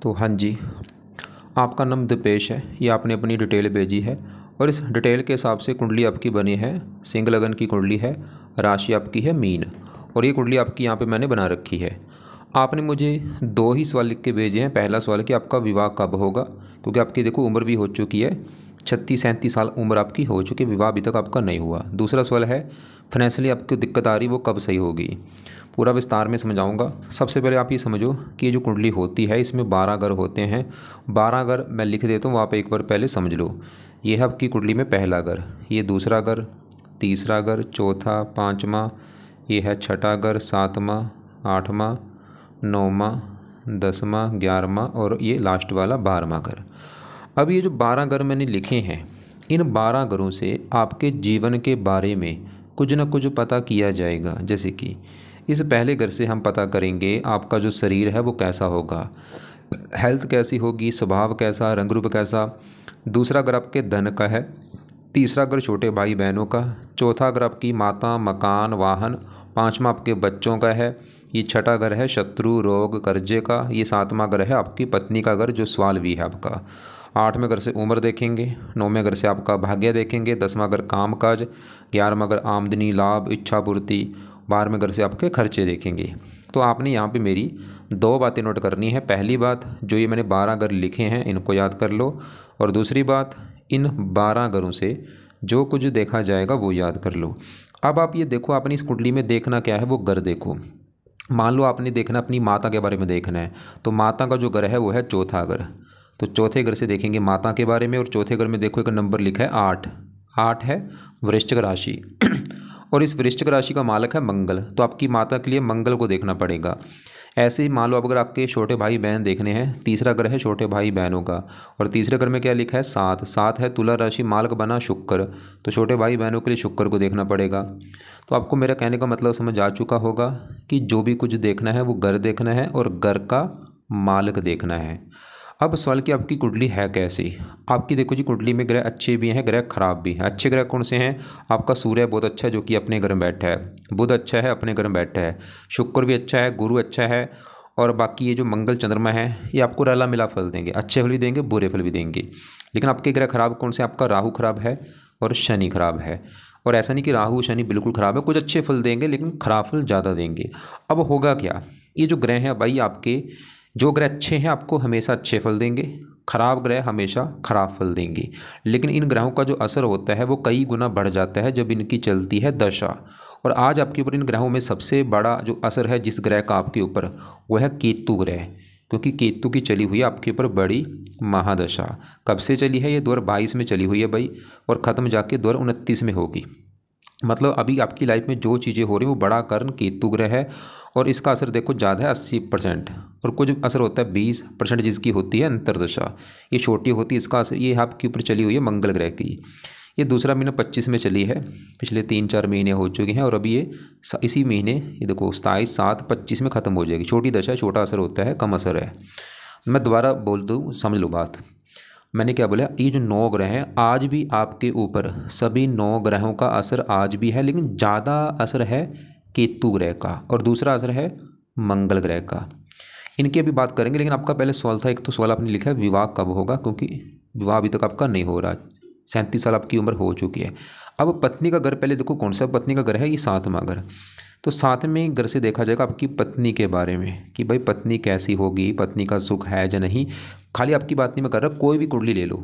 तो हाँ जी, आपका नाम दिपेश है। ये आपने अपनी डिटेल भेजी है और इस डिटेल के हिसाब से कुंडली आपकी बनी है। सिंह लगन की कुंडली है, राशि आपकी है मीन और ये कुंडली आपकी यहाँ पे मैंने बना रखी है। आपने मुझे दो ही सवाल लिख के भेजे हैं। पहला सवाल कि आपका विवाह कब होगा, क्योंकि आपकी देखो उम्र भी हो चुकी है, 36-37 साल उम्र आपकी हो चुकी है, विवाह अभी तक आपका नहीं हुआ। दूसरा सवाल है फाइनेंशियली आपको दिक्कत आ रही वो कब सही होगी। पूरा विस्तार में समझाऊंगा। सबसे पहले आप ये समझो कि ये जो कुंडली होती है इसमें 12 घर होते हैं। 12 घर मैं लिख देता हूँ, आप एक बार पहले समझ लो। ये है आपकी कुंडली में पहला घर, ये दूसरा घर, तीसरा घर, चौथा, पाँचवा, ये है छठा घर, सातवां, आठवां, नौवां, 10वां, 11वां और ये लास्ट वाला 12वां घर। अब ये जो 12 घर मैंने लिखे हैं, इन 12 घरों से आपके जीवन के बारे में कुछ ना कुछ पता किया जाएगा। जैसे कि इस पहले घर से हम पता करेंगे आपका जो शरीर है वो कैसा होगा, हेल्थ कैसी होगी, स्वभाव कैसा, रंग रूप कैसा। दूसरा घर आपके धन का है, तीसरा घर छोटे भाई बहनों का, चौथा घर आपकी माता, मकान, वाहन, पांचवा आपके बच्चों का है, ये छठा घर है शत्रु, रोग, कर्जे का, ये सातवां घर है आपकी पत्नी का घर जो सवाल भी है आपका। आठवें घर से उम्र देखेंगे, नौवें घर से आपका भाग्य देखेंगे, 10वां घर काम काज, 11वां घर आमदनी, लाभ, इच्छा पूर्ति, 12वें घर से आपके खर्चे देखेंगे। तो आपने यहाँ पे मेरी दो बातें नोट करनी है। पहली बात, जो ये मैंने 12 घर लिखे हैं इनको याद कर लो, और दूसरी बात, इन 12 घरों से जो कुछ देखा जाएगा वो याद कर लो। अब आप ये देखो, आपने इस कुंडली में देखना क्या है वो घर देखो। मान लो आपने देखना अपनी माता के बारे में देखना है, तो माता का जो घर है वो है चौथा घर। तो चौथे घर से देखेंगे माता के बारे में, और चौथे घर में देखो एक नंबर लिखा है 8। 8 है वृश्चिक राशि और इस वृश्चिक राशि का मालक है मंगल, तो आपकी माता के लिए मंगल को देखना पड़ेगा। ऐसे ही मान लो अब अगर आपके छोटे भाई बहन देखने हैं, तीसरा घर है छोटे भाई बहनों का, और तीसरे घर में क्या लिखा है 7। 7 है तुला राशि, मालक बना शुक्र, तो छोटे भाई बहनों के लिए शुक्र को देखना पड़ेगा। तो आपको मेरा कहने का मतलब समझ आ चुका होगा कि जो भी कुछ देखना है वो घर देखना है और घर का मालक देखना है। अब सवाल कि आपकी कुंडली है कैसी। आपकी देखो जी, कुंडली में ग्रह अच्छे भी हैं, ग्रह खराब भी हैं। अच्छे ग्रह कौन से हैं? आपका सूर्य बहुत अच्छा है जो कि अपने घर में बैठा है, बुध अच्छा है अपने घर में बैठा है, शुक्र भी अच्छा है, गुरु अच्छा है, और बाकी ये जो मंगल चंद्रमा है ये आपको रला मिला फल देंगे, अच्छे फल भी देंगे, बुरे फल भी देंगे। लेकिन आपके ग्रह खराब कौन से? आपका राहु खराब है और शनि खराब है। और ऐसा नहीं कि राहु शनि बिल्कुल ख़राब है, कुछ अच्छे फल देंगे लेकिन खराब फल ज़्यादा देंगे। अब होगा क्या, ये जो ग्रह हैं भाई आपके, जो ग्रह अच्छे हैं आपको हमेशा अच्छे फल देंगे, खराब ग्रह हमेशा खराब फल देंगे। लेकिन इन ग्रहों का जो असर होता है वो कई गुना बढ़ जाता है जब इनकी चलती है दशा। और आज आपके ऊपर इन ग्रहों में सबसे बड़ा जो असर है जिस ग्रह का आपके ऊपर, वो है केतु ग्रह, क्योंकि केतु की चली हुई है आपके ऊपर बड़ी महादशा। कब से चली है? ये 2022 में चली हुई है भाई, और ख़त्म जाके 2029 में होगी। मतलब अभी आपकी लाइफ में जो चीज़ें हो रही हैं वो बड़ा कारण केतु ग्रह है, और इसका असर देखो ज़्यादा है 80%, और कुछ असर होता है 20% जिसकी होती है अंतर्दशा, ये छोटी होती है। इसका असर ये आपके ऊपर चली हुई है मंगल ग्रह की। ये दूसरा महीना 25 में चली है, पिछले 3-4 महीने हो चुके हैं, और अभी ये इसी महीने ये देखो 27/7/25 में ख़त्म हो जाएगी। छोटी दशा, छोटा असर होता है, कम असर है। मैं दोबारा बोल दूँ, समझ लो बात। मैंने क्या बोला, ये जो 9 ग्रह हैं आज भी आपके ऊपर, सभी 9 ग्रहों का असर आज भी है, लेकिन ज़्यादा असर है केतु ग्रह का और दूसरा असर है मंगल ग्रह का। इनकी अभी बात करेंगे, लेकिन आपका पहले सवाल था, एक तो सवाल आपने लिखा है विवाह कब होगा, क्योंकि विवाह अभी तक आपका नहीं हो रहा, 37 साल आपकी उम्र हो चुकी है। अब पत्नी का घर पहले देखो कौन सा पत्नी का घर है, ये 7वां घर। तो 7वें घर से देखा जाएगा आपकी पत्नी के बारे में कि भाई पत्नी कैसी होगी, पत्नी का सुख है या नहीं। खाली आपकी बात नहीं मैं कर रहा, कोई भी कुंडली ले लो,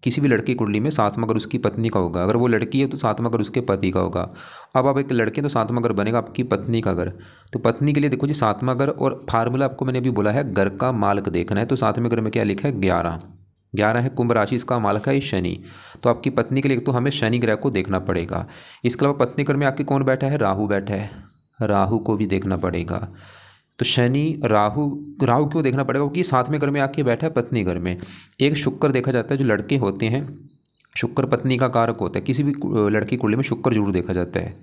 किसी भी लड़की कुंडली में 7वां घर उसकी पत्नी का होगा। अगर वो लड़की है तो 7वां घर उसके पति का होगा। अब आप एक लड़के तो 7वां घर बनेगा आपकी पत्नी का घर। तो पत्नी के लिए देखो जी 7वां घर, और फार्मूला आपको मैंने अभी बोला है घर का मालक देखना है। तो 7वें घर में क्या लिखा है 11। 11 है कुंभ राशि, इसका मालक है शनि। तो आपकी पत्नी के लिए तो हमें शनि ग्रह को देखना पड़ेगा। इसके अलावा पत्नी घर में आके कौन बैठा है? राहु बैठा है, राहु को भी देखना पड़ेगा। तो शनि राहु, राहु क्यों देखना पड़ेगा? क्योंकि 7वें घर में आके बैठा है पत्नी घर में। एक शुक्र देखा जाता है, जो लड़के होते हैं शुक्र पत्नी का कारक होता है, किसी भी लड़की कुंडली में शुक्र जरूर देखा जाता है।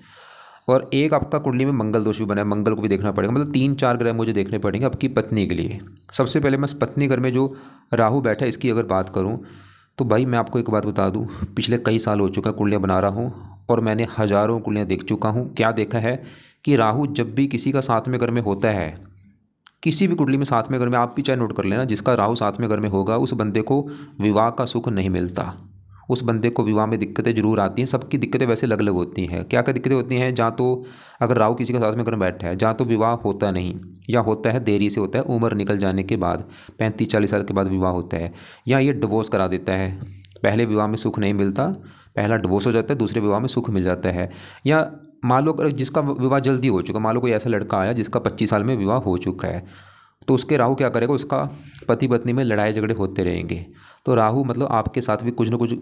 और एक आपका कुंडली में मंगल दोष भी बना है, मंगल को भी देखना पड़ेगा। मतलब 3-4 ग्रह मुझे देखने पड़ेंगे आपकी पत्नी के लिए। सबसे पहले मैं पत्नी घर में जो राहु बैठा है इसकी अगर बात करूँ, तो भाई मैं आपको एक बात बता दूं, पिछले कई साल हो चुका कुंडलियाँ बना रहा हूँ और मैंने हज़ारों कुंडलियाँ देख चुका हूँ। क्या देखा है कि राहु जब भी किसी का 7वें घर में होता है किसी भी कुंडली में सातवें घर में, आप भी चाहे नोट कर लेना, जिसका राहु सातवें घर में होगा उस बंदे को विवाह का सुख नहीं मिलता। उस बंदे को विवाह में दिक्कतें जरूर आती हैं। सबकी दिक्कतें वैसे अलग अलग होती हैं। क्या क्या दिक्कतें होती हैं? जहाँ तो अगर राहु किसी का सातवें घर में बैठा है, जहाँ तो विवाह होता नहीं, या होता है देरी से होता है, उम्र निकल जाने के बाद, 35-40 साल के बाद विवाह होता है, या ये डिवोर्स करा देता है, पहले विवाह में सुख नहीं मिलता, पहला डिवोर्स हो जाता है, दूसरे विवाह में सुख मिल जाता है। या मान लो अगर जिसका विवाह जल्दी हो चुका, मान लो कोई ऐसा लड़का आया जिसका 25 साल में विवाह हो चुका है, तो उसके राहु क्या करेगा, उसका पति पत्नी में लड़ाई झगड़े होते रहेंगे। तो राहु मतलब आपके साथ भी कुछ ना कुछ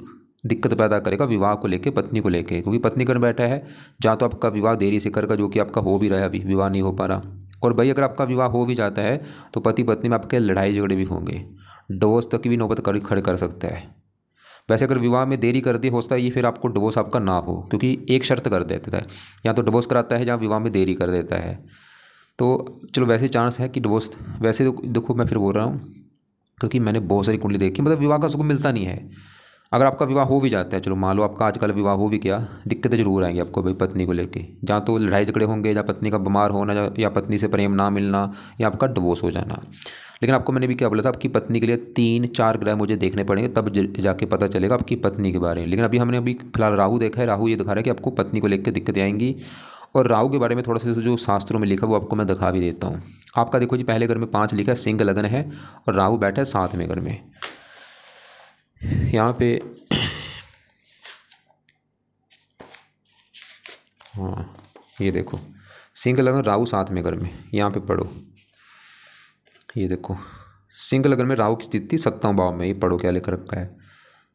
दिक्कत पैदा करेगा विवाह को लेके, पत्नी को लेके, क्योंकि पत्नी घर बैठा है, जहाँ तो आपका विवाह देरी से करेगा, जो कि आपका हो भी रहा है, अभी विवाह नहीं हो पा रहा। और भाई अगर आपका विवाह हो भी जाता है तो पति पत्नी में आपके लड़ाई झगड़े भी होंगे, डिवोर्स तक की भी नौबत खड़े कर सकता है। वैसे अगर विवाह में देरी कर दी, हो सकता है ये फिर आपको डिवोर्स आपका ना हो, क्योंकि एक शर्त कर देता है, या तो डिवोर्स कराता है या विवाह में देरी कर देता है। तो चलो वैसे चांस है कि डिवोर्स, वैसे तो देखो मैं फिर बोल रहा हूँ क्योंकि मैंने बहुत सारी कुंडली देखी, मतलब विवाह का सुख मिलता नहीं है। अगर आपका विवाह हो भी जाता है, चलो मान लो आपका आजकल विवाह हो भी गया, दिक्कतें जरूर आएंगी आपको भाई पत्नी को लेके, जहाँ तो लड़ाई झगड़े होंगे, या पत्नी का बीमार होना, या पत्नी से प्रेम ना मिलना, या आपका डिवोर्स हो जाना। लेकिन आपको मैंने भी क्या बोला था, आपकी पत्नी के लिए 3-4 ग्रह मुझे देखने पड़ेंगे, तब जाके पता चलेगा आपकी पत्नी के बारे में। लेकिन हमने अभी फिलहाल राहु देखा है, राहु ये दिखा रहा है कि आपको पत्नी को लेकर दिक्कतें आएंगी। और राहु के बारे में थोड़ा सा जो शास्त्रों में लिखा वो आपको मैं दिखा भी देता हूँ। आपका देखो जी, पहले घर में 5 लिखा है, सिंह लगन है, और राहु बैठा है 7वें घर में। यहाँ पे हाँ ये देखो, सिंह लगन राहु 7वें घर में, यहाँ पे पढ़ो, ये देखो सिंह लगन में राहु की स्थिति 7वें भाव में, ये पढ़ो क्या लिख रखा है।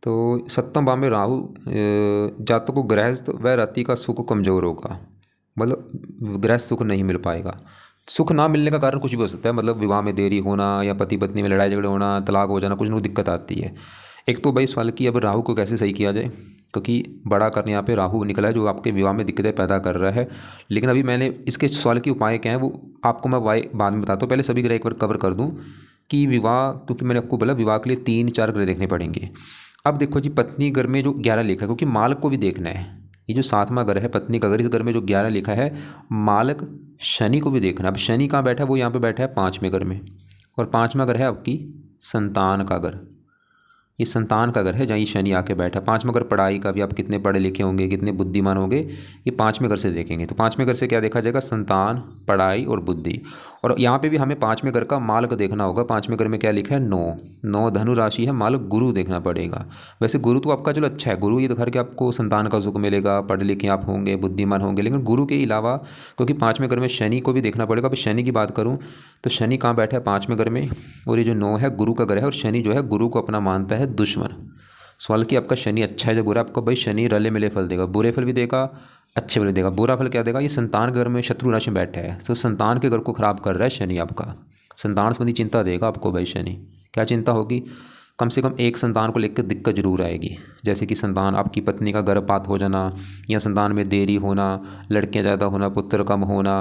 तो 7वें भाव में राहु, जातकों को गृहस्थ व रति का सुख कमजोर होगा, मतलब गृहस्थ सुख नहीं मिल पाएगा। सुख ना मिलने का कारण कुछ भी हो सकता है, मतलब विवाह में देरी होना, या पति पत्नी में लड़ाई झगड़े होना, तलाक हो जाना, कुछ ना कुछ दिक्कत आती है। एक तो भाई सवाल की अब राहु को कैसे सही किया जाए, क्योंकि बड़ा कारण यहाँ पे राहु निकला है जो आपके विवाह में दिक्कतें पैदा कर रहा है। लेकिन अभी मैंने इसके सवाल के उपाय क्या है वो आपको मैं बाद में बताता हूँ। पहले सभी ग्रह एक बार कवर कर दूँ कि विवाह, क्योंकि मैंने आपको बोला विवाह के लिए 3-4 ग्रह देखने पड़ेंगे। अब देखो जी, पत्नी घर में जो 11 लिखा है, क्योंकि मालक को भी देखना है, ये जो 7वां घर है पत्नी का घर, इस घर में जो 11 लिखा है, मालक शनि को भी देखना। अब शनि कहाँ बैठा है, वो यहाँ पे बैठा है 5वें घर में, और 5वां घर है आपकी संतान का घर, ये संतान का घर है जहाँ ये शनि आके बैठा। 5वां घर पढ़ाई का भी, आप कितने पढ़े लिखे होंगे, कितने बुद्धिमान होंगे, ये 5वें घर से देखेंगे। तो 5वें घर से क्या देखा जाएगा, संतान, पढ़ाई और बुद्धि। और यहाँ पे भी हमें 5वें घर का मालक देखना होगा। 5वें घर में क्या लिखा है, 9 धनु राशि है, मालक गुरु देखना पड़ेगा। वैसे गुरु तो आपका चलो अच्छा है, गुरु ये दिखा के आपको संतान का सुख मिलेगा, पढ़े लिखे आप होंगे, बुद्धिमान होंगे। लेकिन गुरु के अलावा, क्योंकि 5वें घर में शनि को भी देखना पड़ेगा। अब शनि की बात करूँ तो शनि कहाँ बैठा है, 5वें घर में, और ये जो 9 है गुरु का घर है, और शनि जो है गुरु को अपना मानता है दुश्मन। सवाल कि आपका शनि अच्छा है या बुरा, आपको भाई शनि रले मिले फल देगा, बुरे फल भी देगा, अच्छे फल भी देगा। बुरा फल क्या देगा, ये संतान घर में शत्रु राशि में बैठा है, तो संतान के घर को खराब कर रहा है शनि आपका, संतान संबंधी चिंता देगा आपको भाई शनि। क्या चिंता होगी, कम से कम एक संतान को लेकर दिक्कत जरूर आएगी, जैसे कि संतान, आपकी पत्नी का गर्भपात हो जाना, या संतान में देरी होना, लड़कियां ज़्यादा होना, पुत्र कम होना,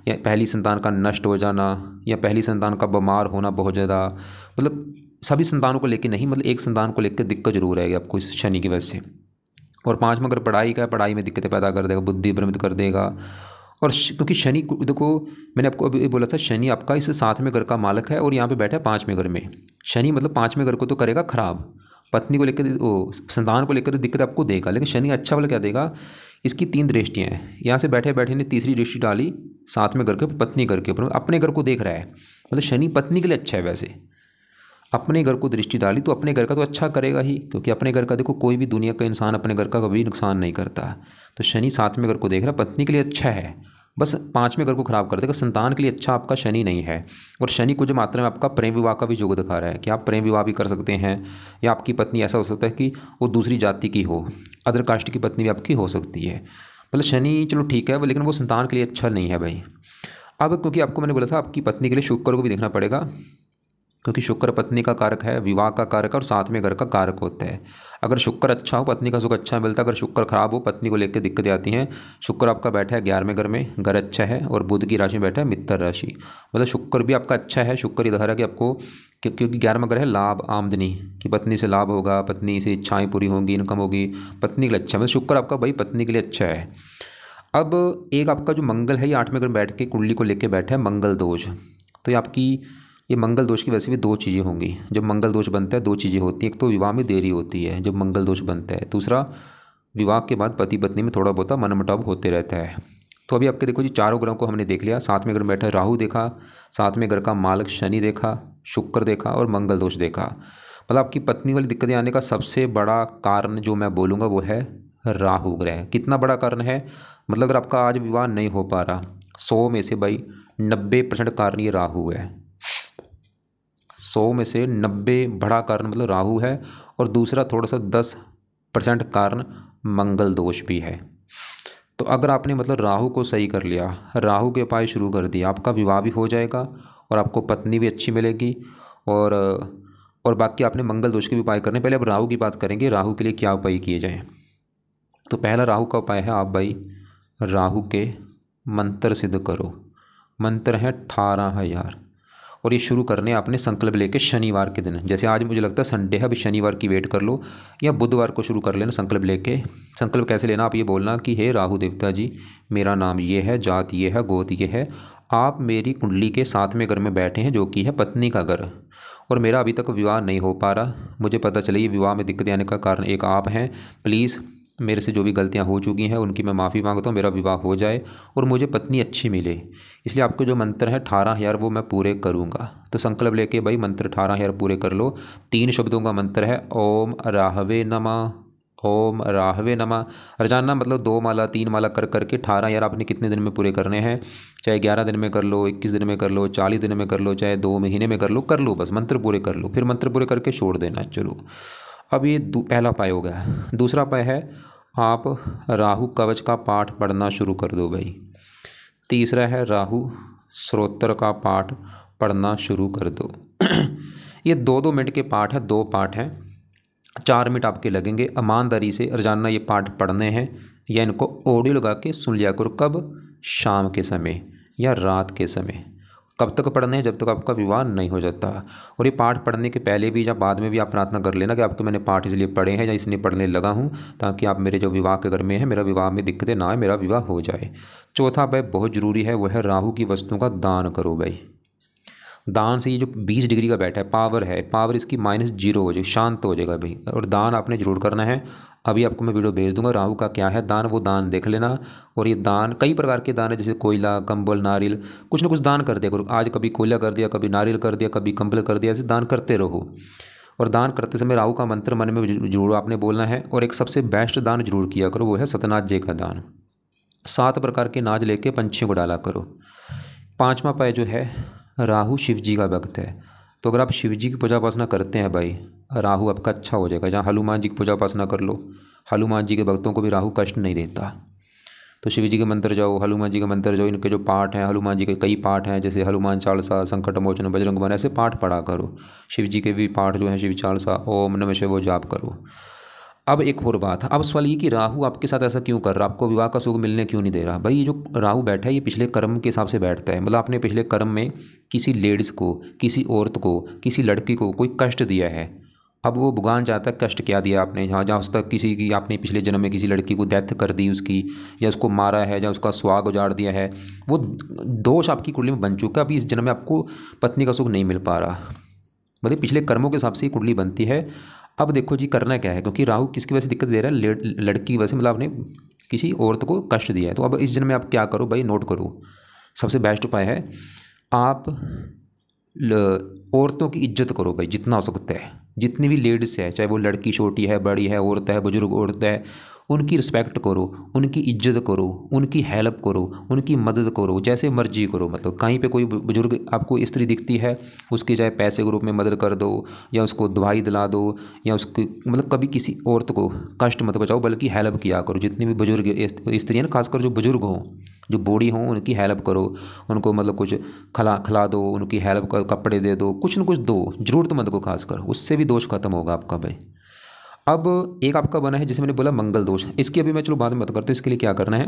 या पहली संतान का नष्ट हो जाना, या पहली संतान का बीमार होना बहुत ज़्यादा। मतलब सभी संतानों को लेकर नहीं, मतलब एक संतान को लेकर दिक्कत जरूर आएगी आपको इस शनि की वजह से। और 5वां अगर पढ़ाई का है, पढ़ाई में दिक्कतें पैदा कर देगा, बुद्धि भ्रमित कर देगा। और क्योंकि शनि देखो, मैंने आपको अभी बोला था शनि आपका इस 7वें घर का मालक है, और यहाँ पे बैठा है 5वें घर में। शनि मतलब 5वें घर को तो करेगा खराब, पत्नी को लेकर, वो संतान को लेकर दिक्कत आपको देगा। लेकिन शनि अच्छा वाला क्या देगा, इसकी 3 दृष्टियाँ हैं, यहाँ से बैठे बैठे ने तीसरी दृष्टि डाली 7वें घर के, पत्नी घर के ऊपर, अपने घर को देख रहा है। मतलब शनि पत्नी के लिए अच्छा है, वैसे अपने घर को दृष्टि डाली तो अपने घर का तो अच्छा करेगा ही, क्योंकि अपने घर का देखो कोई भी दुनिया का इंसान अपने घर का कभी नुकसान नहीं करता। तो शनि 7वें घर को देख रहा, पत्नी के लिए अच्छा है, बस 5वें घर को खराब कर देगा। संतान के लिए अच्छा आपका शनि नहीं है। और शनि कुछ मात्रा में आपका प्रेम विवाह का भी योग दिखा रहा है कि आप प्रेम विवाह भी कर सकते हैं, या आपकी पत्नी ऐसा हो सकता है कि वो दूसरी जाति की हो, अदर कास्ट की पत्नी भी आपकी हो सकती है। मतलब शनि चलो ठीक है, लेकिन वो संतान के लिए अच्छा नहीं है भाई। अब क्योंकि आपको मैंने बोला था आपकी पत्नी के लिए शुक्र को भी देखना पड़ेगा, क्योंकि शुक्र पत्नी का कारक है, विवाह का कारक है, और 7वें घर का कारक होता है। अगर शुक्र अच्छा हो, पत्नी का सुख अच्छा मिलता है। अगर शुक्र खराब हो, पत्नी को लेकर दिक्कतें आती हैं। शुक्र आपका बैठा है 11वें घर में, घर अच्छा है, और बुध की राशि में बैठा है मित्र राशि, मतलब शुक्र भी आपका अच्छा है। शुक्र ये दिखा रहा है कि आपको, क्योंकि 11वां घर है लाभ, आमदनी, कि पत्नी से लाभ होगा, पत्नी से इच्छाएँ पूरी होंगी, इनकम होगी, पत्नी के लिए अच्छा है। मतलब शुक्र आपका भाई पत्नी के लिए अच्छा है। अब एक आपका जो मंगल है, ये 8वें घर में बैठ के कुंडली को लेकर बैठा है मंगल दोष। तो ये आपकी ये मंगल दोष की वैसे भी दो चीज़ें होंगी। जब मंगल दोष बनता है दो चीज़ें होती हैं, एक तो विवाह में देरी होती है जब मंगल दोष बनता है, दूसरा विवाह के बाद पति पत्नी में थोड़ा बहुत मनमुटाव होते रहता है। तो अभी आपके देखो जी चारों ग्रहों को हमने देख लिया, साथ में घर में बैठा राहु देखा, साथ में घर का मालक शनि देखा, शुक्र देखा और मंगल दोष देखा। मतलब आपकी पत्नी वाली दिक्कतें आने का सबसे बड़ा कारण जो मैं बोलूँगा वो है राहु ग्रह। कितना बड़ा कारण है, मतलब अगर आपका आज विवाह नहीं हो पा रहा 100 में से भाई 90% कारण ये राहु है। 100 में से 90 बड़ा कारण मतलब राहु है, और दूसरा थोड़ा सा 10% कारण मंगल दोष भी है। तो अगर आपने मतलब राहु को सही कर लिया, राहु के उपाय शुरू कर दिया, आपका विवाह भी हो जाएगा और आपको पत्नी भी अच्छी मिलेगी। और बाकी आपने मंगल दोष के भी उपाय करने। पहले अब राहु की बात करेंगे, राहु के लिए क्या उपाय किए जाएँ। तो पहला राहु का उपाय है, आप भाई राहु के मंत्र सिद्ध करो। मंत्र है 18,000, और ये शुरू करने आपने संकल्प लेके शनिवार के दिन। जैसे आज मुझे लगता है संडे है, अभी शनिवार की वेट कर लो या बुधवार को शुरू कर लेना संकल्प लेके। संकल्प कैसे लेना, आप ये बोलना कि हे राहु देवता जी, मेरा नाम ये है, जात ये है, गोत ये है, आप मेरी कुंडली के साथ में घर में बैठे हैं जो कि है पत्नी का घर, और मेरा अभी तक विवाह नहीं हो पा रहा। मुझे पता चले ये विवाह में दिक्कत आने का कारण एक आप हैं। प्लीज़ मेरे से जो भी गलतियां हो चुकी हैं उनकी मैं माफ़ी मांगता हूँ, मेरा विवाह हो जाए और मुझे पत्नी अच्छी मिले। इसलिए आपको जो मंत्र है 18,000 वो मैं पूरे करूँगा। तो संकल्प लेके भाई मंत्र 18,000 पूरे कर लो। 3 शब्दों का मंत्र है, ओम राहवे नमः, ओम राहवे नमः। रोजाना मतलब 2 माला 3 माला कर करके 18,000 आपने कितने दिन में पूरे करने हैं, चाहे 11 दिन में कर लो, 21 दिन में कर लो, 40 दिन में कर लो, चाहे 2 महीने में कर लो, बस मंत्र पूरे कर लो। फिर मंत्र पूरे करके छोड़ देना। चलो अब ये पहला उपाय हो गया। दूसरा उपाय है, आप राहु कवच का पाठ पढ़ना शुरू कर दो भाई। तीसरा है, राहु स्तोत्र का पाठ पढ़ना शुरू कर दो। ये 2-2 मिनट के पाठ है, 2 पाठ हैं, 4 मिनट आपके लगेंगे। ईमानदारी से रोजाना ये पाठ पढ़ने हैं, या इनको ऑडियो लगा के सुन लिया करो। कब, शाम के समय या रात के समय। कब तक पढ़ने हैं, जब तक आपका विवाह नहीं हो जाता। और ये पाठ पढ़ने के पहले भी या बाद में भी आप प्रार्थना कर लेना कि आपके मैंने पाठ इसलिए पढ़े हैं या इसलिए पढ़ने लगा हूँ ताकि आप मेरे जो विवाह के घर में है, मेरा विवाह में दिक्कतें ना आए, मेरा विवाह हो जाए। चौथा भाई बहुत ज़रूरी है, वह है राहु की वस्तुओं का दान करो भाई। दान से ये जो 20 डिग्री का बैठा है, पावर इसकी -0 हो जाएगी, शांत हो जाएगा भाई। और दान आपने जरूर करना है। अभी आपको मैं वीडियो भेज दूंगा राहु का क्या है दान, वो दान देख लेना। और ये दान कई प्रकार के दान है, जैसे कोयला, कंबल, नारियल, कुछ ना कुछ दान कर दिया करो। आज कभी कोयला कर दिया, कभी नारियल कर दिया, कभी कंबल कर दिया, ऐसे दान करते रहो। और दान करते समय राहु का मंत्र मन में जरूर आपने बोलना है। और एक सबसे बेस्ट दान जरूर किया करो, वो है सतनाथ जी का दान। 7 प्रकार के नाज लेके पंछियों को डाला करो। 5वां उपाय जो है, राहु शिव जी का भक्त है, तो अगर आप शिव जी की पूजा उपासना करते हैं भाई, राहु आपका अच्छा हो जाएगा। जहाँ हनुमान जी की पूजा उपासना कर लो, हनुमान जी के भक्तों को भी राहु कष्ट नहीं देता। तो शिव जी के मंत्र जाओ, हनुमान जी के मंत्र जाओ। इनके जो पाठ हैं, हनुमान जी के कई पाठ हैं, जैसे हनुमान चालीसा, संकट मोचन, बजरंग बन, ऐसे पाठ पढ़ा करो। शिव जी के भी पाठ जो हैं, शिव चालीसा, ओम नमः शिवाय, वो जाप करो। अब एक और बात, अब सवाल ये कि राहु आपके साथ ऐसा क्यों कर रहा, आपको विवाह का सुख मिलने क्यों नहीं दे रहा। भाई ये जो राहु बैठा है ये पिछले कर्म के हिसाब से बैठता है। मतलब आपने पिछले कर्म में किसी लेडीज़ को, किसी औरत को, किसी लड़की को कोई कष्ट दिया है। अब वो भगवान चाहता है कष्ट क्या दिया आपने, जहाँ उस तक किसी की आपने पिछले जन्म में किसी लड़की को डेथ कर दी उसकी, या उसको मारा है, या उसका सुहाग उजाड़ दिया है, वो दोष आपकी कुंडली में बन चुका। अभी इस जन्म में आपको पत्नी का सुख नहीं मिल पा रहा। मतलब पिछले कर्मों के हिसाब से ही कुंडली बनती है। अब देखो जी करना क्या है, क्योंकि राहु किसकी वजह से दिक्कत दे रहा है, लड़की की वजह से, मतलब आपने किसी औरत को कष्ट दिया है। तो अब इस जन्म में आप क्या करो भाई, नोट करो। सबसे बेस्ट उपाय है, आप औरतों की इज्जत करो भाई जितना हो सकता है। जितनी भी लेडीज़ है, चाहे वो लड़की छोटी है, बड़ी है, औरत है, बुजुर्ग औरत है, उनकी रिस्पेक्ट करो, उनकी इज्जत करो, उनकी हेल्प करो, उनकी मदद करो, जैसे मर्जी करो। मतलब कहीं पे कोई बुजुर्ग आपको स्त्री दिखती है, उसकी चाहे पैसे के रूप में मदद कर दो, या उसको दवाई दिला दो, या उसकी मतलब कभी किसी औरत को कष्ट मत पहुंचाओ, बल्कि हेल्प किया करो। जितनी भी बुजुर्ग स्त्रियाँ ना, खासकर जो बुजुर्ग हों, जो बूढ़ी हों, उनकी हेल्प करो। उनको मतलब कुछ खिला दो, उनकी हेल्प कर, कपड़े दे दो, कुछ न कुछ दो ज़रूरतमंद को खासकर, उससे भी दोष खत्म होगा आपका भाई। अब एक आपका बना है जिसे मैंने बोला मंगल दोष, इसकी अभी मैं चलो बाद में बात करता हूँ इसके लिए क्या करना है।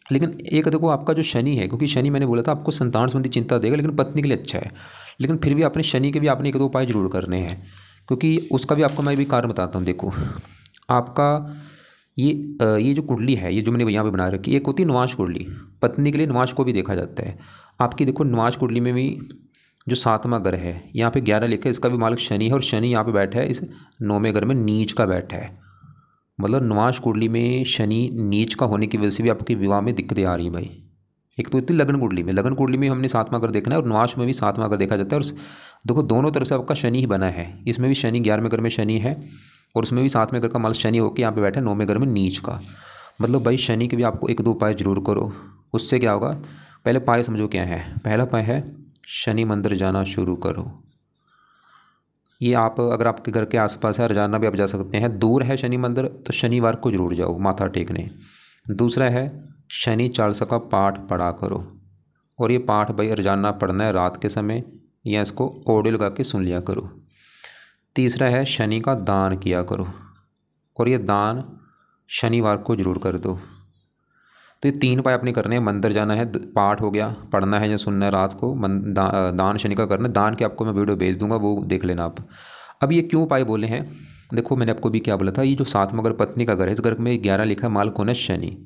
लेकिन एक देखो आपका जो शनि है, क्योंकि शनि मैंने बोला था आपको संतान संबंधी चिंता देगा, लेकिन पत्नी के लिए अच्छा है। लेकिन फिर भी आपने शनि के भी आपने 1-2 उपाय जरूर करने हैं, क्योंकि उसका भी आपको मैं भी कारण बताता हूँ। देखो आपका ये जो कुंडली है, ये जो मैंने यहाँ पे बना रखी है, एक होती है निवास कुंडली। पत्नी के लिए निवास को भी देखा जाता है। आपकी देखो निवास कुंडली में भी जो 7वां घर है यहाँ पे 11 लिखा है, इसका भी मालिक शनि है और शनि यहाँ पे बैठा है इस 9वें घर में नीच का बैठा है। मतलब नवाश कुंडली में शनि नीच का होने की वजह से भी आपके विवाह में दिक्कतें आ रही हैं भाई। एक तो इतनी लगन कुंडली में हमने 7वां घर देखना है और नवाश में भी 7वां घर देखा जाता है। और देखो दोनों तरफ से आपका शनि ही बना है, इसमें भी शनि 11वें घर में शनि है और उसमें भी 7वें घर का मालिक शनि होकर यहाँ पे बैठा है 9वें घर में नीच का। मतलब भाई शनि के भी आपको 1-2 उपाय जरूर करो, उससे क्या होगा। पहले उपाय समझो क्या है। पहला उपाय है शनि मंदिर जाना शुरू करो। ये आप अगर आपके घर के आसपास है रोजाना भी आप जा सकते हैं। दूर है शनि मंदिर तो शनिवार को जरूर जाओ माथा टेकने। दूसरा है शनि चालीसा का पाठ पढ़ा करो और ये पाठ भाई रोजाना पढ़ना है रात के समय या इसको ऑडियो लगा के सुन लिया करो। तीसरा है शनि का दान किया करो और ये दान शनिवार को जरूर कर दो। तो ये 3 उपाय अपने करने हैं। मंदिर जाना है, पाठ हो गया, पढ़ना है या सुनना है रात को, दान शनि का करना है। दान के आपको मैं वीडियो भेज दूंगा, वो देख लेना आप। अब ये क्यों उपाय बोले हैं, देखो मैंने आपको भी क्या बोला था, ये जो 7वां घर पत्नी का घर है, इस घर में 11 लिखा है, मालिक कौन है शनि।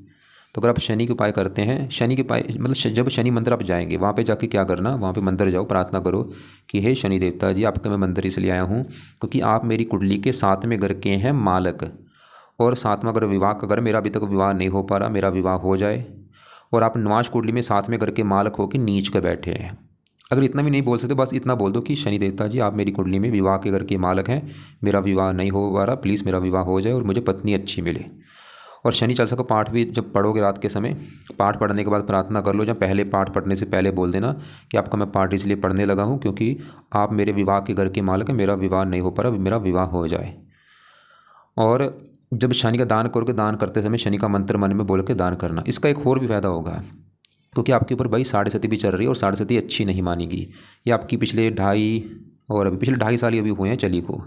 तो अगर आप शनि के उपाय करते हैं, शनि के उपाय मतलब जब शनि मंदिर आप जाएंगे वहाँ पे जाके क्या करना, वहाँ पे मंदिर जाओ, प्रार्थना करो कि हे शनि देवता जी आपके मैं मंदिर इसलिए आया हूँ क्योंकि आप मेरी कुंडली के 7वें घर के हैं मालक और 7वां घर विवाह का घर, मेरा अभी तक विवाह नहीं हो पा रहा, मेरा विवाह हो जाए। और आप नवाश कुंडली में 7वें घर के मालक हो के नीच के बैठे हैं। अगर इतना भी नहीं बोल सकते बस इतना बोल दो कि शनि देवता जी आप मेरी कुंडली में विवाह के घर के मालक हैं, मेरा विवाह नहीं हो पा रहा, प्लीज़ मेरा विवाह हो जाए और मुझे पत्नी अच्छी मिले। और शनि चालीसा का पाठ भी जब पढ़ोगे रात के समय, पाठ पढ़ने के बाद प्रार्थना कर लो, जब पहले पाठ पढ़ने से पहले बोल देना कि आपका मैं पाठ इसलिए पढ़ने लगा हूँ क्योंकि आप मेरे विवाह के घर के मालक हैं, मेरा विवाह नहीं हो पा रहा, मेरा विवाह हो जाए। और जब शनि का दान करोगे, दान करते समय शनि का मंत्र मन में बोल के दान करना। इसका एक और भी फायदा होगा क्योंकि आपके ऊपर भाई 7.5 भी चल रही है और 7.5 अच्छी नहीं मानेगी। ये आपकी पिछले 2.5 साल ही अभी हुए हैं चली को,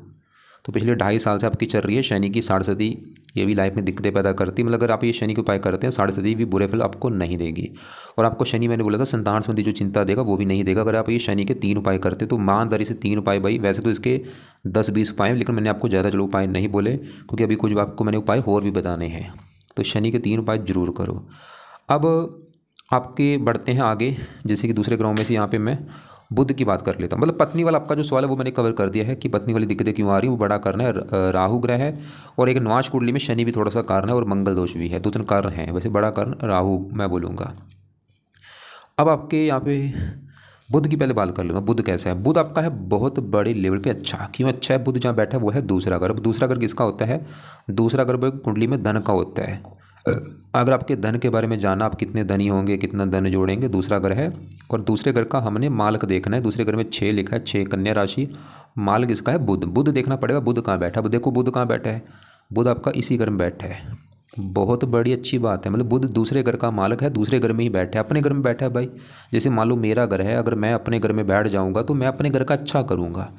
तो पिछले 2.5 साल से आपकी चल रही है शनि की 7.5। ये भी लाइफ में दिक्कतें पैदा करती है। मतलब अगर आप ये शनि के उपाय करते हैं 7.5 भी बुरे फल आपको नहीं देगी। और आपको शनि मैंने बोला था संतान संबंधी जो चिंता देगा वो भी नहीं देगा। अगर आप ये शनि के 3 उपाय करते तो ईमानदारी से 3 उपाय भाई, वैसे तो इसके 10-20 उपाय हैं लेकिन मैंने आपको ज़्यादा चलो उपाय नहीं बोले क्योंकि अभी कुछ आपको मैंने उपाय और भी बताने हैं। तो शनि के 3 उपाय जरूर करो। अब आपके बढ़ते हैं आगे, जैसे कि दूसरे ग्रहों में से यहाँ पे मैं बुध की बात कर लेता हूँ। मतलब पत्नी वाला आपका जो सवाल है वो मैंने कवर कर दिया है कि पत्नी वाली दिक्कतें क्यों आ रही है, वो बड़ा कारण है राहु ग्रह है और एक नवाश कुंडली में शनि भी थोड़ा सा कारण है और मंगल दोष भी है, 2-3 कारण हैं। वैसे बड़ा कारण राहु मैं बोलूँगा। अब आपके यहाँ पे बुध की पहले बात कर लूँगा। बुध कैसा है, बुध आपका है बहुत बड़े लेवल पे अच्छा। क्यों अच्छा है, बुध जहाँ बैठा है वो है दूसरा घर। दूसरा घर किसका होता है, दूसरा घर कुंडली में धन का होता है। अगर आपके धन के बारे में जाना, आप कितने धनी होंगे, कितना धन जोड़ेंगे, दूसरा घर है। और दूसरे घर का हमने मालक देखना है। दूसरे घर में 6 लिखा है, 6 कन्या राशि, मालक इसका है बुध। बुध देखना पड़ेगा बुध कहाँ बैठा है। अब देखो बुध कहाँ बैठा है, बुध आपका इसी घर में बैठा है। बहुत बड़ी अच्छी बात है। मतलब बुध दूसरे घर का मालक है, दूसरे घर में ही बैठा है, अपने घर में बैठा है भाई। जैसे मान लो मेरा घर है, अगर मैं अपने घर में बैठ जाऊँगा तो मैं अपने घर का अच्छा करूँगा,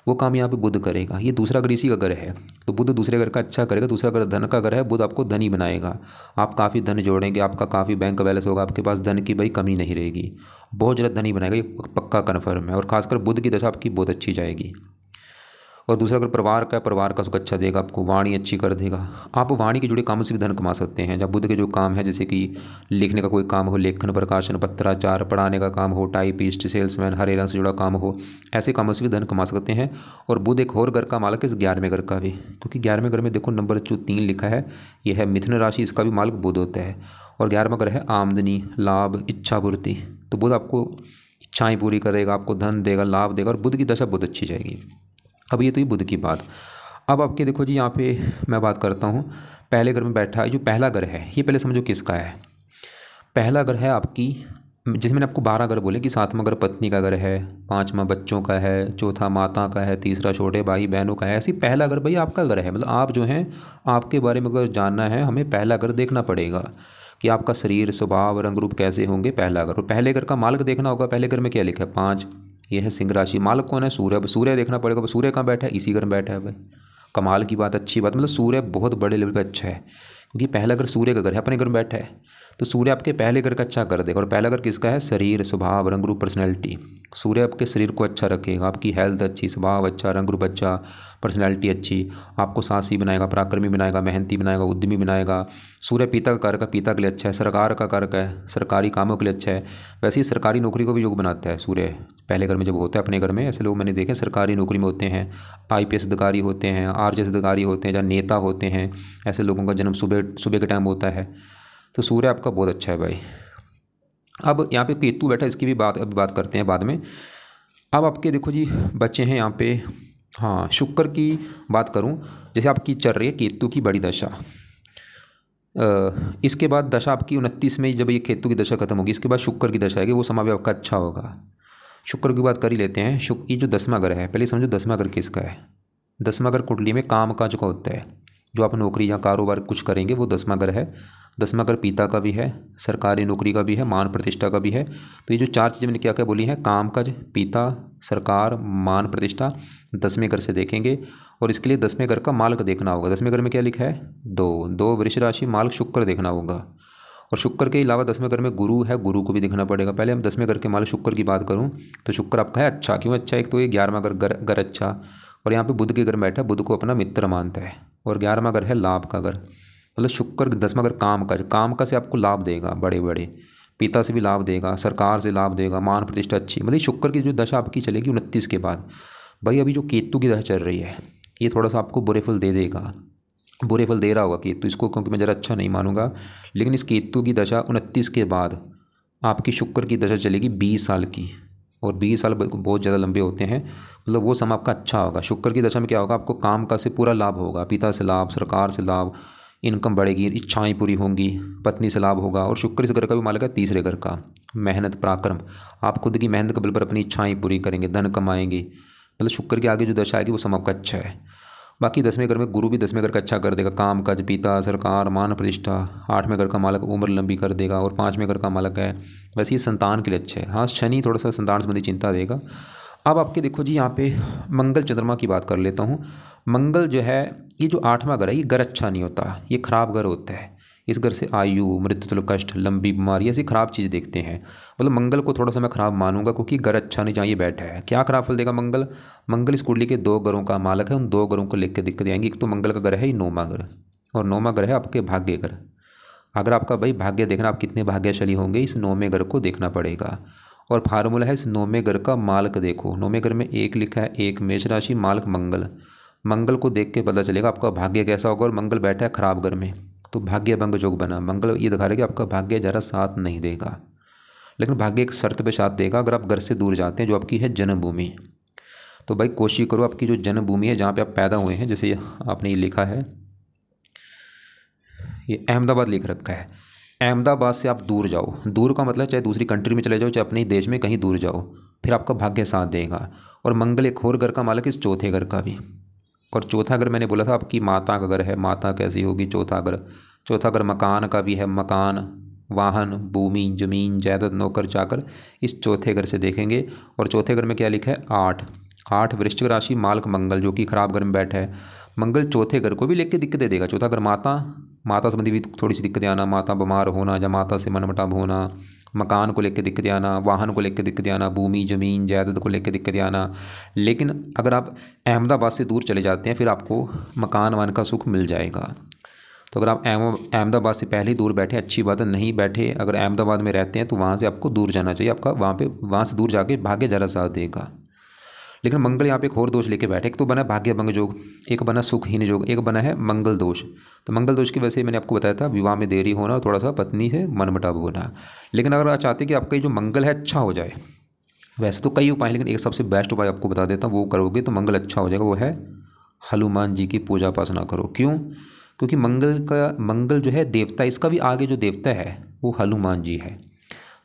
वो काम यहाँ पे बुध करेगा। ये दूसरा घर इसी का घर है तो बुध दूसरे घर का अच्छा करेगा। दूसरा घर धन का घर है, बुध आपको धनी बनाएगा। आप काफ़ी धन जोड़ेंगे, आपका काफ़ी बैंक बैलेंस होगा, आपके पास धन की भाई कमी नहीं रहेगी, बहुत ज़्यादा धनी बनाएगा, ये पक्का कन्फर्म है। और खासकर बुध की दशा आपकी बहुत अच्छी जाएगी। और दूसरा अगर परिवार का सुख अच्छा देगा आपको, वाणी अच्छी कर देगा। आप वाणी के जुड़े कामों से भी धन कमा सकते हैं। जब बुध के जो काम है जैसे कि लिखने का कोई काम हो, लेखन, प्रकाशन, पत्राचार, पढ़ाने का काम हो, टाइपिस्ट, सेल्समैन, हरे रंग से जुड़ा काम हो, ऐसे कामों से भी धन कमा सकते हैं। और बुध एक और घर का मालिक है, इस 11वें घर का भी, क्योंकि 11वें घर में देखो नंबर जो 3 लिखा है यह है मिथुन राशि, इसका भी मालिक बुध होता है। और 11वां घर है आमदनी, लाभ, इच्छा पूर्ति। तो बुध आपको इच्छाएँ पूरी करेगा, आपको धन देगा, लाभ देगा और बुध की दशा बहुत अच्छी जाएगी। अब ये तो ही बुध की बात। अब आपके देखो जी यहाँ पे मैं बात करता हूँ पहले घर में बैठा है। जो पहला घर है ये पहले समझो किसका है। पहला घर है आपकी, जैसे मैंने आपको 12 घर बोले कि 7वां घर पत्नी का घर है, 5वां बच्चों का है, चौथा माता का है, तीसरा छोटे भाई बहनों का है। ऐसे पहला घर भाई आपका घर है। मतलब आप जो हैं आपके बारे में अगर जानना है हमें पहला घर देखना पड़ेगा कि आपका शरीर, स्वभाव, रंग रूप कैसे होंगे। पहला घर, और पहले घर का मालिक देखना होगा। पहले घर में क्या लिखा है 5, ये है सिंह राशि, मालक कौन है सूर्य। अब सूर्य देखना पड़ेगा, अब सूर्य कहाँ बैठा है, इसी घर में बैठा है भाई। कमाल की बात, अच्छी बात। मतलब सूर्य बहुत बड़े लेवल पे अच्छा है क्योंकि पहला घर सूर्य का घर है, अपने घर में बैठा है। तो सूर्य आपके पहले घर का अच्छा कर देगा। और पहला घर किसका है? शरीर, स्वभाव, रंग रूप, पर्सनैलिटी। सूर्य आपके शरीर को अच्छा रखेगा, आपकी हेल्थ अच्छी, स्वभाव अच्छा, रंग रूप अच्छा, पर्सनैलिटी अच्छी, आपको साहसी बनाएगा, पराक्रमी बनाएगा, मेहनती बनाएगा, उद्यमी बनाएगा। सूर्य पिता का कारक है, पिता के लिए अच्छा है। सरकार का कारक है, सरकारी कामों के लिए अच्छा है। वैसे ही सरकारी नौकरी को भी योग बनाता है सूर्य पहले घर में जब होता है अपने घर में। ऐसे लोग मैंने देखे सरकारी नौकरी में होते हैं, IPS अधिकारी होते हैं, RJS अधिकारी होते हैं, या नेता होते हैं। ऐसे लोगों का जन्म सुबह सुबह के टाइम होता है। तो सूर्य आपका बहुत अच्छा है भाई। अब यहाँ पे केतु बैठा, इसकी भी बात करते हैं बाद में। अब आपके देखो जी बच्चे हैं यहाँ पे, हाँ शुक्र की बात करूँ, जैसे आपकी चल रही है केतु की बड़ी दशा। इसके बाद दशा आपकी 29 में जब ये केतु की दशा खत्म होगी, इसके बाद शुक्र की दशा आएगी, वो समय भी आपका अच्छा होगा। शुक्र की बात कर ही लेते हैं। ये जो 10वां घर है, पहले समझो 10वां घर किसका है। 10वां घर कुंडली में काम काज का होता है, जो आप नौकरी या कारोबार कुछ करेंगे वो 10वां घर है। 10वां घर पिता का भी है, सरकारी नौकरी का भी है, मान प्रतिष्ठा का भी है। तो ये जो 4 चीज़ें मैंने क्या क्या बोली हैं, काम काज, पिता, सरकार, मान प्रतिष्ठा, 10वें घर से देखेंगे। और इसके लिए 10वें घर का मालक देखना होगा। 10वें घर में क्या लिखा है? 2 वृष राशि मालक शुक्र देखना होगा। और शुक्र के अलावा 10वें घर में गुरु है, गुरु को भी देखना पड़ेगा। पहले हम 10वें घर के मालक शुक्र की बात करूँ तो शुक्र आपका है अच्छा। क्यों अच्छा? एक तो ये 11वां घर अच्छा, और यहाँ पे बुध के घर बैठा, बुध को अपना मित्र मानता है। और 11वां घर है लाभ का घर, मतलब शुक्र 10वां घर काम का से आपको लाभ देगा, बड़े बड़े पिता से भी लाभ देगा, सरकार से लाभ देगा, मान प्रतिष्ठा अच्छी। मतलब शुक्र की जो दशा आपकी चलेगी 29 के बाद। भाई अभी जो केतु की दशा चल रही है ये थोड़ा सा आपको बुरे फल दे देगा, बुरे फल दे रहा होगा केतु इसको, क्योंकि मैं ज़रा अच्छा नहीं मानूंगा। लेकिन इस केतु की दशा 29 के बाद आपकी शुक्र की दशा चलेगी 20 साल की, और 20 साल बहुत ज़्यादा लंबे होते हैं। मतलब वो समय आपका अच्छा होगा। शुक्र की दशा में क्या होगा? आपको काम का से पूरा लाभ होगा, पिता से लाभ, सरकार से लाभ, इनकम बढ़ेगी, इच्छाएं पूरी होंगी, पत्नी से लाभ होगा। और शुक्र इस घर का भी मालिक है, तीसरे घर का, मेहनत, पराक्रम। आप खुद की मेहनत के बल पर अपनी इच्छाएं पूरी करेंगे, धन कमाएंगे। मतलब शुक्र के आगे जो दशा आएगी वो समय आपका अच्छा है। बाकी 10वें घर में गुरु भी 10वें घर का अच्छा कर देगा, काम काज, पिता, सरकार, मान प्रतिष्ठा। 8वें घर का मालक उम्र लंबी कर देगा, और 5वें घर का मालक है वैसे ये संतान के लिए अच्छा है। हाँ शनि थोड़ा सा संतान संबंधी चिंता देगा। अब आपके देखो जी यहाँ पे मंगल चंद्रमा की बात कर लेता हूँ। मंगल जो है ये जो 8वां घर है, ये घर अच्छा नहीं होता, ये खराब घर होता है। इस घर से आयु, मृत्यु, कष्ट, लंबी बीमारी, ऐसी खराब चीज़ देखते हैं। मतलब मंगल को थोड़ा सा मैं खराब मानूंगा, क्योंकि घर अच्छा नहीं जहाँ ये बैठा है। क्या खराब फल देगा मंगल? मंगल इस कुंडली के 2 घरों का मालक है, उन 2 घरों को लेकर दिक्कत आएंगी। एक तो मंगल का घर है 9वां घर, और 9वां घर है आपके भाग्य घर। अगर आपका भाई भाग्य देखना, आप कितने भाग्यशाली होंगे, इस 9वें घर को देखना पड़ेगा। और फार्मूला है इस 9वें घर का मालक देखो। 9वें घर में 1 लिखा है, 1 मेष राशि, मालक मंगल। मंगल को देख के पता चलेगा आपका भाग्य कैसा होगा। और मंगल बैठा है खराब घर में, तो भाग्य भंग योग बना। मंगल ये दिखा रहा है कि आपका भाग्य ज़रा साथ नहीं देगा, लेकिन भाग्य एक शर्त पे साथ देगा, अगर आप घर से दूर जाते हैं, जो आपकी है जन्मभूमि। तो भाई कोशिश करो आपकी जो जन्मभूमि है, जहाँ पे आप पैदा हुए हैं, जैसे आपने ये लिखा है, ये अहमदाबाद लिख रखा है, अहमदाबाद से आप दूर जाओ। दूर का मतलब चाहे दूसरी कंट्री में चले जाओ, चाहे अपने ही देश में कहीं दूर जाओ, फिर आपका भाग्य साथ देगा। और मंगल एक और घर का मालक, इस 4थे घर का भी। और चौथा घर मैंने बोला था आपकी माता का घर है, माता कैसी होगी? चौथा घर मकान का भी है, मकान, वाहन, भूमि, जमीन, जायदाद, नौकर चाकर, इस 4थे घर से देखेंगे। और 4थे घर में क्या लिखा है? 8 वृश्चिक राशि, मालक मंगल, जो कि खराब घर में बैठा है। मंगल 4थे घर को भी लेकर दिक्कतें देगा। चौथा घर माता संबंधी भी थोड़ी सी दिक्कतें आना, माता बीमार होना या माता से मनमुटाव होना, मकान को लेकर दिक्कतें आना, वाहन को लेकर दिक्कतें आना, भूमि, जमीन, जायदाद को लेकर दिक्कतें आना। लेकिन अगर आप अहमदाबाद से दूर चले जाते हैं, फिर आपको मकान वान का सुख मिल जाएगा। तो अगर आप अहमदाबाद से पहले ही दूर बैठे, अच्छी बात है। नहीं बैठे, अगर अहमदाबाद में रहते हैं, तो वहाँ से आपको दूर जाना चाहिए। आपका वहाँ से दूर जाके भाग्य ज़रा साथ देगा। लेकिन मंगल यहाँ पे एक और दोष लेके बैठे। एक तो बना भाग्य भंग योग, एक बना सुखहीन योग, एक बना है मंगल दोष। तो मंगल दोष की वजह से मैंने आपको बताया था विवाह में देरी होना, थोड़ा सा पत्नी से मनमुटाव होना। लेकिन अगर आप चाहते हैं कि आपका जो मंगल है अच्छा हो जाए, वैसे तो कई उपाय, लेकिन एक सबसे बेस्ट उपाय आपको बता देता हूँ, वो करोगे तो मंगल अच्छा हो जाएगा। वो है हनुमान जी की पूजा उपासना करो। क्यों? क्योंकि मंगल जो है देवता, इसका भी आगे जो देवता है वो हनुमान जी है।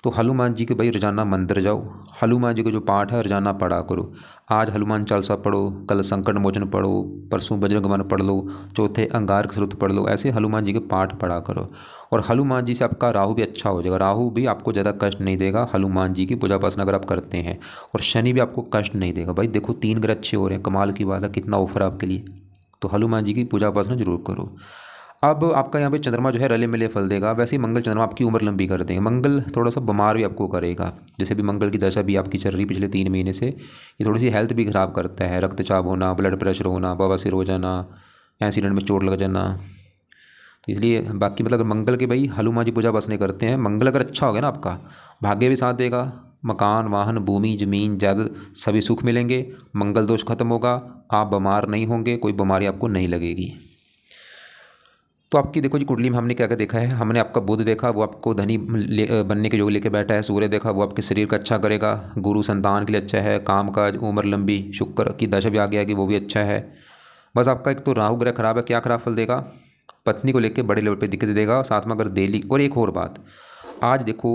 तो हनुमान जी के भाई रोजाना मंदिर जाओ, हनुमान जी का जो पाठ है रोजाना पढ़ा करो। आज हनुमान चालीसा पढ़ो, कल संकट मोचन पढ़ो, परसों बजरंग बाण पढ़ लो, चौथे अंगारक स्तोत्र पढ़ लो। ऐसे हनुमान जी के पाठ पढ़ा करो। और हनुमान जी से आपका राहु भी अच्छा हो जाएगा। राहु भी आपको ज़्यादा कष्ट नहीं देगा हनुमान जी की पूजा उपासना अगर आप करते हैं। और शनि भी आपको कष्ट नहीं देगा। भाई देखो 3 ग्रह अच्छे हो रहे हैं, कमाल की बात है, कितना ऑफर है आपके लिए। तो हनुमान जी की पूजा उपासना जरूर करो। अब आपका यहाँ पे चंद्रमा जो है रले मिले फल देगा, वैसे ही मंगल चंद्रमा आपकी उम्र लंबी कर देंगे। मंगल थोड़ा सा बीमार भी आपको करेगा, जैसे भी मंगल की दशा भी आपकी चल रही पिछले 3 महीने से, ये थोड़ी सी हेल्थ भी ख़राब करता है, रक्तचाप होना, ब्लड प्रेशर होना, बवासीर हो जाना, एक्सीडेंट में चोट लग जाना। तो इसलिए बाकी मतलब मंगल के भाई हनुमान जी पूजा बस नहीं करते हैं। मंगल अगर अच्छा हो गया ना आपका, भाग्य भी साथ देगा, मकान वाहन भूमि जमीन ज़्यादा सभी सुख मिलेंगे, मंगल दोष खत्म होगा, आप बीमार नहीं होंगे, कोई बीमारी आपको नहीं लगेगी। तो आपकी देखो जी कुंडली में हमने क्या क्या देखा है, हमने आपका बुध देखा, वो आपको धनी बनने के योग लेके बैठा है। सूर्य देखा, वो आपके शरीर का अच्छा करेगा। गुरु संतान के लिए अच्छा है, काम काज उम्र लंबी। शुक्र की दशा भी आगे आएगी, वो भी अच्छा है। बस आपका एक तो राहु ग्रह खराब है, क्या खराब फल देगा, पत्नी को लेकर बड़े लेवल पे दिक्कत देगा, साथ में अगर दिल्ली। और एक और बात, आज देखो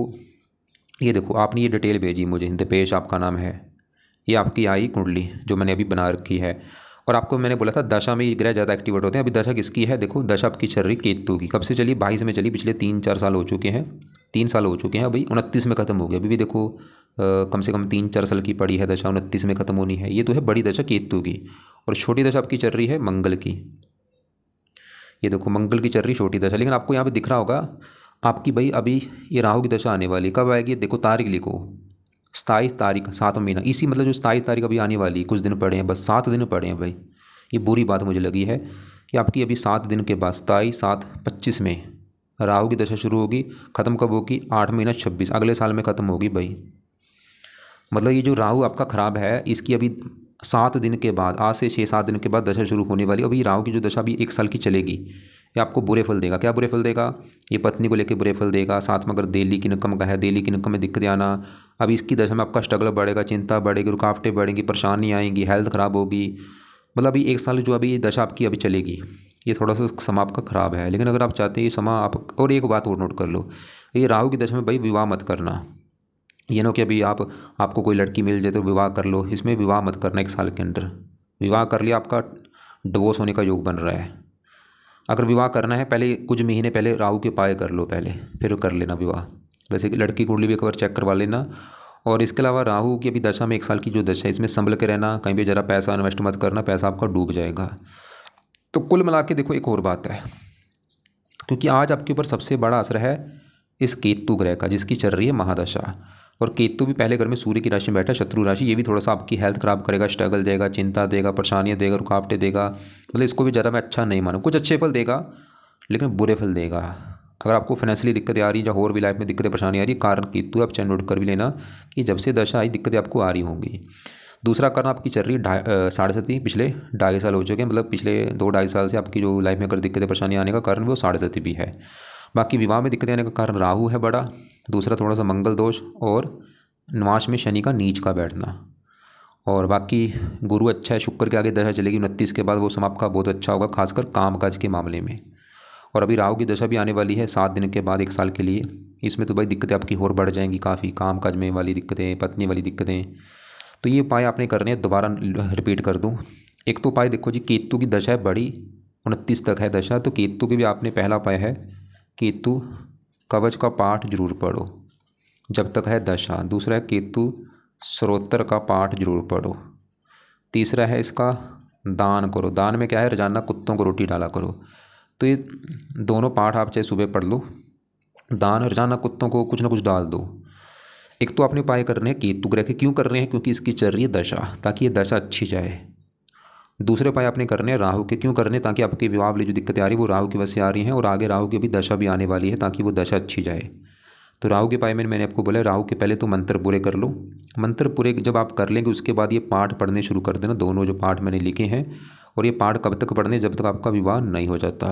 ये देखो आपने ये डिटेल भेजी मुझे, दिपेश आपका नाम है, ये आपकी आई कुंडली जो मैंने अभी बना रखी है। और आपको मैंने बोला था दशा में ये ग्रह ज़्यादा एक्टिवेट होते हैं। अभी दशा किसकी है, देखो दशा आपकी चल रही केतु की। कब से चली, 22 में चली, पिछले 3-4 साल हो चुके हैं, 3 साल हो चुके हैं, अभी 29 में ख़त्म हो गया। अभी भी देखो कम से कम 3-4 साल की पड़ी है दशा, 29 में ख़त्म होनी है। ये तो है बड़ी दशा केतु की। और छोटी दशा आपकी चल रही है मंगल की, ये देखो मंगल की चल रही छोटी दशा। लेकिन आपको यहाँ पे दिख रहा होगा आपकी भाई अभी ये राहु की दशा आने वाली, कब आएगी देखो, तारीख लिखो 27 तारीख 7वां महीना, इसी मतलब जो 27 तारीख अभी आने वाली, कुछ दिन पड़े हैं, बस 7 दिन पड़े हैं भाई। ये बुरी बात मुझे लगी है कि आपकी अभी 7 दिन के बाद 27/7/25 में राहु की दशा शुरू होगी। ख़त्म कब होगी, 8 महीना 26, अगले साल में ख़त्म होगी भाई। मतलब ये जो राहु आपका ख़राब है, इसकी अभी 7 दिन के बाद, आज से 6-7 दिन के बाद दशा शुरू होने वाली। अभी राहु की जो दशा अभी 1 साल की चलेगी, ये आपको बुरे फल देगा। क्या बुरे फल देगा, ये पत्नी को लेकर बुरे फल देगा, साथ में अगर दिल्ली की इनकम का है, दिल्ली की इनकम में दिक्कत आना। अब इसकी दशा में आपका स्ट्रगल बढ़ेगा, चिंता बढ़ेगी, रुकावटें बढ़ेंगी, परेशानी आएंगी, हेल्थ ख़राब होगी। मतलब अभी 1 साल जो अभी दशा आपकी अभी चलेगी, ये थोड़ा सा समा आपका ख़राब है। लेकिन अगर आप चाहते हैं ये समा आप, और एक बात और नोट कर लो, ये राहु की दशा में भाई विवाह मत करना। ये ना कि अभी आपको कोई लड़की मिल जाए तो विवाह कर लो, इसमें विवाह मत करना। 1 साल के अंदर विवाह कर लिया, आपका डिवोर्स होने का योग बन रहा है। अगर विवाह करना है पहले कुछ महीने पहले राहु के पाए कर लो पहले, फिर कर लेना विवाह। वैसे कि लड़की कुंडली भी एक बार चेक करवा लेना। और इसके अलावा राहु की अभी दशा में 1 साल की जो दशा है, इसमें संभल के रहना, कहीं भी ज़रा पैसा इन्वेस्ट मत करना, पैसा आपका डूब जाएगा। तो कुल मिला के देखो एक और बात है, क्योंकि आज आपके ऊपर सबसे बड़ा असर है इस केतु ग्रह का, जिसकी चल रही है महादशा। और केतु भी पहले घर में सूर्य की राशि में बैठा है, शत्रु राशि। ये भी थोड़ा सा आपकी हेल्थ ख़राब करेगा, स्ट्रगल देगा, चिंता देगा, परेशानियाँ देगा, रुकावटें देगा। मतलब इसको भी ज़रा मैं अच्छा नहीं मानूँ। कुछ अच्छे फल देगा लेकिन बुरे फल देगा। अगर आपको फाइनेंशियली दिक्कतें आ रही हैं या और भी लाइफ में दिक्कतें परेशानी आ रही है, कारण केतु आप चाहे नोट कर भी लेना कि जब से दशा आई दिक्कतें आपको आ रही होंगी। दूसरा कारण आपकी चल रही है 7.5 पिछले 2.5 साल हो चुके हैं, मतलब पिछले 2-2.5 साल से आपकी जो लाइफ में अगर दिक्कतें परेशानी आने का कारण वो 7.5 भी है। बाकी विवाह में दिक्कतें आने का कारण राहु है बड़ा, दूसरा थोड़ा सा मंगल दोष, और निवास में शनि का नीच का बैठना। और बाकी गुरु अच्छा है, शुक्र के आगे दशा चलेगी 29 के बाद, वो समय आपका बहुत अच्छा होगा, खासकर कामकाज के मामले में। और अभी राहु की दशा भी आने वाली है 7 दिन के बाद 1 साल के लिए। इसमें तो भाई दिक्कतें आपकी और बढ़ जाएंगी काफ़ी, काम काज में वाली दिक्कतें, पत्नी वाली दिक्कतें। तो ये उपाय आपने करने हैं, दोबारा रिपीट कर दूँ। एक तो उपाय देखो जी, केतु की दशा है बड़ी, 29 तक है दशा, तो केतु की भी आपने पहला उपाय है केतु कवच का पाठ जरूर पढ़ो जब तक है दशा। दूसरा है केतु स्रोत्र का पाठ जरूर पढ़ो। तीसरा है इसका दान करो। दान में क्या है, रोजाना कुत्तों को रोटी डाला करो। तो ये दोनों पाठ आप चाहे सुबह पढ़ लो, दान रोजाना कुत्तों को कुछ ना कुछ डाल दो। एक तो आपने उपाय करने हैं केतु ग्रह के, क्यों कर रहे हैं, क्योंकि इसकी चल रही है दशा, ताकि ये दशा अच्छी जाए। दूसरे उपाय आपने करने हैं राहु के, क्यों करने, ताकि आपके विवाह वाली जो दिक्कतें आ रही है वो राहु की वजह से आ रही हैं, और आगे राहु की भी दशा भी आने वाली है, ताकि वो दशा अच्छी जाए। तो राहु के उपाय में मैंने आपको बोला, राहु के पहले तो मंत्र पूरे कर लो। मंत्र पूरे जब आप कर लेंगे उसके बाद ये पाठ पढ़ने शुरू कर देना, दोनों जो पाठ मैंने लिखे हैं। और ये पाठ कब तक पढ़ने, जब तक आपका विवाह नहीं हो जाता।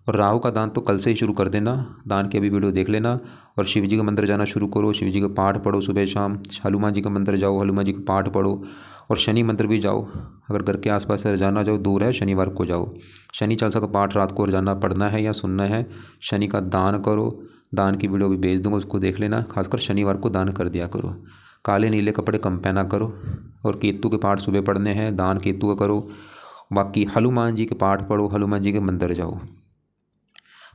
और राहु का दान तो कल से ही शुरू कर देना, दान की अभी वीडियो देख लेना। और शिव जी का मंदिर जाना शुरू करो, शिव जी का पाठ पढ़ो सुबह शाम। हनुमान जी का मंदिर जाओ, हनुमान जी का पाठ पढ़ो। और शनि मंदिर भी जाओ, अगर घर के आसपास से रोजाना जाओ, दूर है शनिवार को जाओ। शनि चालीसा का पाठ रात को रोजाना पढ़ना है या सुनना है। शनि का दान करो, दान की वीडियो भी भेज दूंगा, उसको देख लेना। खासकर शनिवार को दान कर दिया करो, काले नीले कपड़े कम पहना करो। और केतु के पाठ सुबह पढ़ने हैं, दान केतु का करो। बाकी हनुमान जी के पाठ पढ़ो, हनुमान जी के मंदिर जाओ।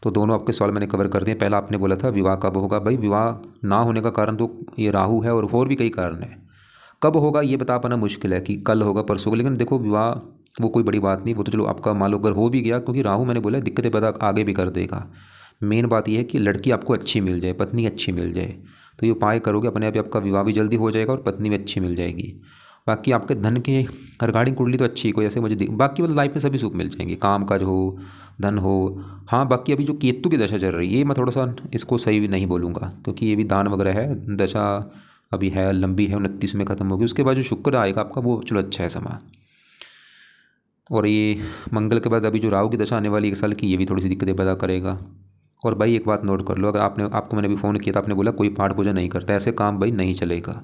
तो दोनों आपके सवाल मैंने कवर कर दिए। पहला आपने बोला था विवाह कब होगा, भाई विवाह ना होने का कारण तो ये राहु है, और भी कई कारण है। कब होगा ये बता पाना मुश्किल है कि कल होगा परसों, लेकिन देखो विवाह वो कोई बड़ी बात नहीं, वो तो चलो आपका मान लो अगर हो भी गया, क्योंकि राहु मैंने बोला दिक्कतें पैदा आगे भी कर देगा। मेन बात यह है कि लड़की आपको अच्छी मिल जाए, पत्नी अच्छी मिल जाए, तो ये उपाय करोगे अपने आप ही आपका विवाह भी जल्दी हो जाएगा और पत्नी भी अच्छी मिल जाएगी। बाकी आपके धन के रिगार्डिंग कुंडली तो अच्छी है, कोई ऐसे मुझे बाकी मतलब लाइफ में सभी सुख मिल जाएंगे, काम काज हो, धन हो। हाँ बाकी अभी जो केतु की दशा चल रही है, ये मैं थोड़ा सा इसको सही भी नहीं बोलूँगा, क्योंकि ये भी दान वगैरह है, दशा अभी है लंबी है, 29 में ख़त्म होगी। उसके बाद जो शुक्र आएगा आपका वो चलो अच्छा है समय। और ये मंगल के बाद अभी जो राहु की दशा आने वाली 1 साल की, ये भी थोड़ी सी दिक्कतें पैदा करेगा। और भाई एक बात नोट कर लो, अगर आपको मैंने अभी फ़ोन किया था, आपने बोला कोई पाठ पूजा नहीं करता, ऐसे काम भाई नहीं चलेगा।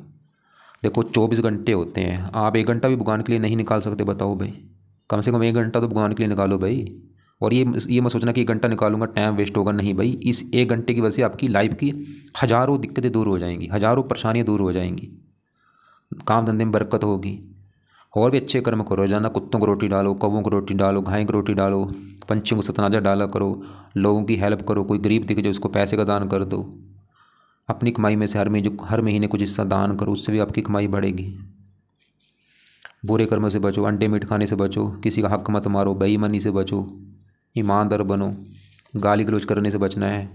देखो 24 घंटे होते हैं, आप 1 घंटा भी भगवान के लिए नहीं निकाल सकते, बताओ भाई। कम से कम 1 घंटा तो भगवान के लिए निकालो भाई। और ये मत सोचना कि 1 घंटा निकालूंगा टाइम वेस्ट होगा, नहीं भाई। इस 1 घंटे की वजह से आपकी लाइफ की हज़ारों दिक्कतें दूर हो जाएंगी, हज़ारों परेशानियाँ दूर हो जाएंगी, काम धंधे में बरकत होगी। और भी अच्छे कर्म करो, रोजाना कुत्तों को रोटी डालो, कौवों को रोटी डालो, गाय को रोटी डालो, पंछियों को सतनाजा डाला करो, लोगों की हेल्प करो, कोई गरीब दिख जाए उसको पैसे का दान कर दो। अपनी कमाई में से हर महीने कुछ हिस्सा दान करो, उससे भी आपकी कमाई बढ़ेगी। बुरे कर्मों से बचो, अंडे मीट खाने से बचो, किसी का हक मत मारो, बेईमानी से बचो, ईमानदार बनो, गाली गलौज करने से बचना है।